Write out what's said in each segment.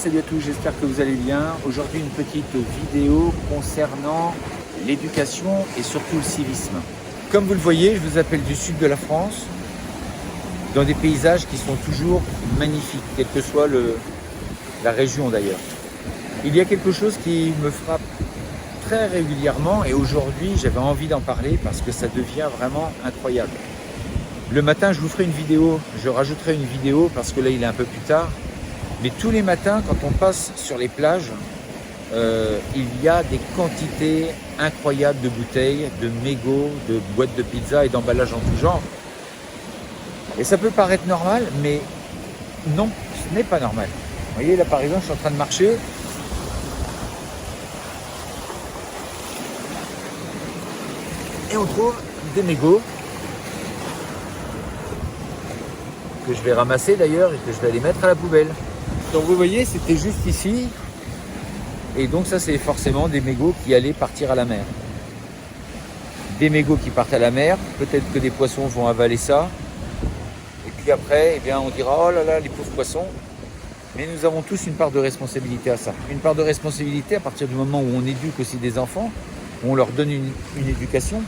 salut à tous, j'espère que vous allez bien. Aujourd'hui une petite vidéo concernant l'éducation et surtout le civisme. Comme vous le voyez, je vous appelle du sud de la France, dans des paysages qui sont toujours magnifiques, quelle que soit la région d'ailleurs. Il y a quelque chose qui me frappe très régulièrement et aujourd'hui j'avais envie d'en parler parce que ça devient vraiment incroyable. Le matin je vous ferai une vidéo, je rajouterai une vidéo parce que là il est un peu plus tard. Mais tous les matins, quand on passe sur les plages, il y a des quantités incroyables de bouteilles, de mégots, de boîtes de pizza et d'emballages en tout genre. Et ça peut paraître normal, mais non, ce n'est pas normal. Vous voyez, là par exemple, je suis en train de marcher. Et on trouve des mégots que je vais ramasser d'ailleurs et que je vais aller mettre à la poubelle. Donc vous voyez, c'était juste ici. Et donc ça, c'est forcément des mégots qui allaient partir à la mer. Des mégots qui partent à la mer. Peut-être que des poissons vont avaler ça. Et puis après, eh bien, on dira, oh là là, les pauvres poissons. Mais nous avons tous une part de responsabilité à ça. Une part de responsabilité à partir du moment où on éduque aussi des enfants, où on leur donne une éducation.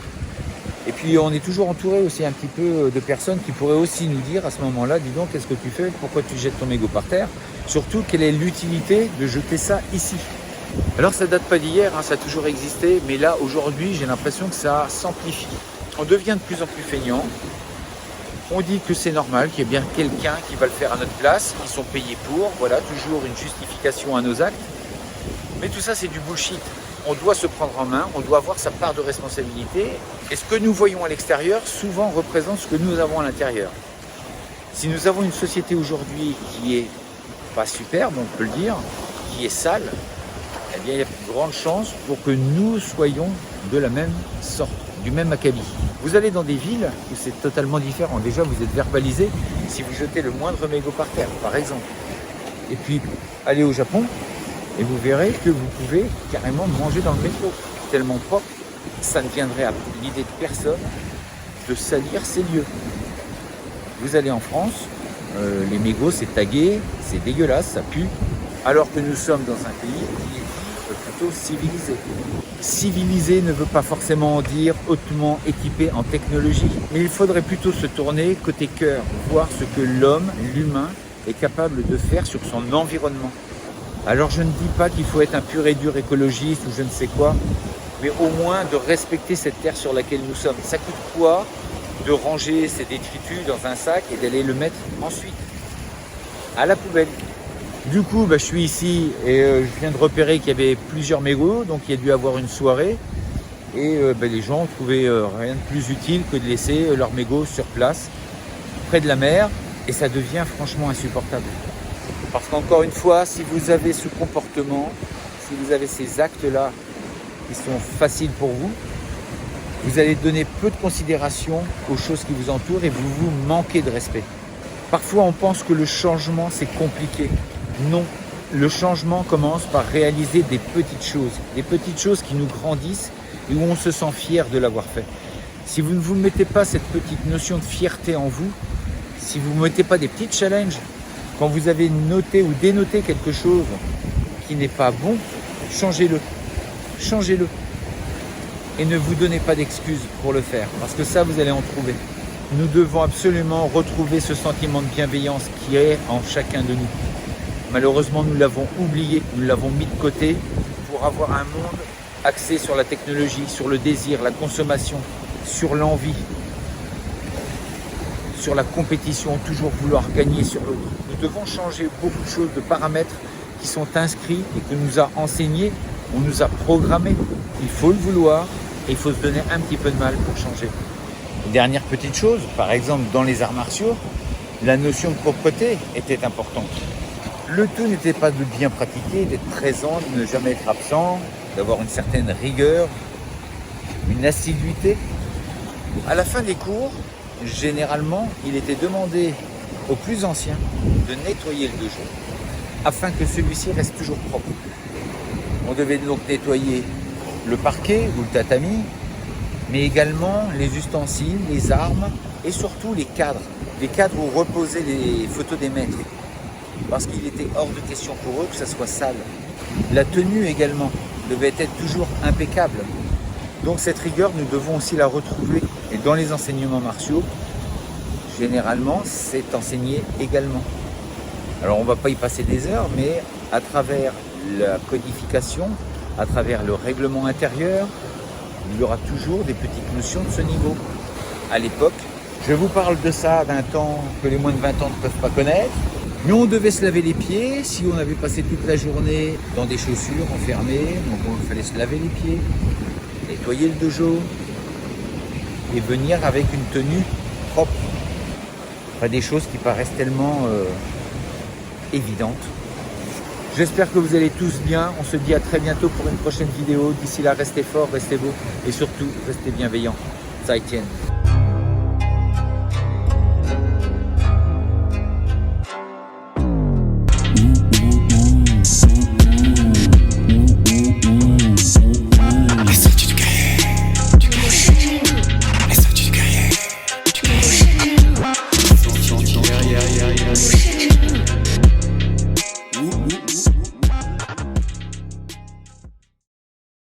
Et puis on est toujours entouré aussi un petit peu de personnes qui pourraient aussi nous dire à ce moment-là, dis donc, qu'est-ce que tu fais? Pourquoi tu jettes ton mégot par terre? Surtout, quelle est l'utilité de jeter ça ici? Alors ça date pas d'hier, hein, ça a toujours existé, mais là aujourd'hui j'ai l'impression que ça s'amplifie. On devient de plus en plus feignant. On dit que c'est normal, qu'il y ait bien quelqu'un qui va le faire à notre place, qui sont payés pour, voilà, toujours une justification à nos actes. Mais tout ça c'est du bullshit. On doit se prendre en main, on doit avoir sa part de responsabilité. Et ce que nous voyons à l'extérieur, souvent représente ce que nous avons à l'intérieur. Si nous avons une société aujourd'hui qui est pas superbe, on peut le dire, qui est sale, eh bien il y a de grandes chances pour que nous soyons de la même sorte, du même acabit. Vous allez dans des villes où c'est totalement différent. Déjà, vous êtes verbalisé si vous jetez le moindre mégot par terre, par exemple. Et puis, allez au Japon, et vous verrez que vous pouvez carrément manger dans le métro. Tellement propre, ça ne viendrait à l'idée de personne de salir ces lieux. Vous allez en France, les mégots c'est tagué, c'est dégueulasse, ça pue. Alors que nous sommes dans un pays qui est plutôt civilisé. Civilisé ne veut pas forcément dire hautement équipé en technologie. Mais il faudrait plutôt se tourner côté cœur, voir ce que l'humain, est capable de faire sur son environnement. Alors je ne dis pas qu'il faut être un pur et dur écologiste ou je ne sais quoi, mais au moins de respecter cette terre sur laquelle nous sommes. Ça coûte quoi de ranger ces détritus dans un sac et d'aller le mettre ensuite à la poubelle? Du coup, je suis ici et je viens de repérer qu'il y avait plusieurs mégots, donc il y a dû avoir une soirée. Et les gens ont trouvé rien de plus utile que de laisser leurs mégots sur place, près de la mer, et ça devient franchement insupportable. Parce qu'encore une fois, si vous avez ce comportement, si vous avez ces actes-là qui sont faciles pour vous, vous allez donner peu de considération aux choses qui vous entourent et vous vous manquez de respect. Parfois, on pense que le changement, c'est compliqué. Non, le changement commence par réaliser des petites choses qui nous grandissent et où on se sent fier de l'avoir fait. Si vous ne vous mettez pas cette petite notion de fierté en vous, si vous ne mettez pas des petits challenges, quand vous avez noté ou dénoté quelque chose qui n'est pas bon, changez-le. Changez-le. Et ne vous donnez pas d'excuses pour le faire, parce que ça, vous allez en trouver. Nous devons absolument retrouver ce sentiment de bienveillance qui est en chacun de nous. Malheureusement, nous l'avons oublié, nous l'avons mis de côté pour avoir un monde axé sur la technologie, sur le désir, la consommation, sur l'envie, sur la compétition, toujours vouloir gagner sur l'autre. Nous devons changer beaucoup de choses, de paramètres qui sont inscrits et que nous a enseignés, on nous a programmés. Il faut le vouloir et il faut se donner un petit peu de mal pour changer. Dernière petite chose, par exemple dans les arts martiaux, la notion de propreté était importante. Le tout n'était pas de bien pratiquer, d'être présent, de ne jamais être absent, d'avoir une certaine rigueur, une assiduité. À la fin des cours, généralement, il était demandé aux plus anciens de nettoyer le dojo afin que celui-ci reste toujours propre. On devait donc nettoyer le parquet ou le tatami, mais également les ustensiles, les armes et surtout les cadres où reposaient les photos des maîtres. parce qu'il était hors de question pour eux que ça soit sale. La tenue également devait être toujours impeccable. Donc cette rigueur, nous devons aussi la retrouver. Et dans les enseignements martiaux, généralement, c'est enseigné également. Alors on ne va pas y passer des heures, mais à travers la codification, à travers le règlement intérieur, il y aura toujours des petites notions de ce niveau. À l'époque, je vous parle de ça d'un temps que les moins de 20 ans ne peuvent pas connaître. Nous, on devait se laver les pieds si on avait passé toute la journée dans des chaussures enfermées. Donc, il fallait se laver les pieds, nettoyer le dojo et venir avec une tenue propre. Pas des choses qui paraissent tellement évidentes. J'espère que vous allez tous bien. On se dit à très bientôt pour une prochaine vidéo. D'ici là, restez forts, restez beaux et surtout, restez bizaitian.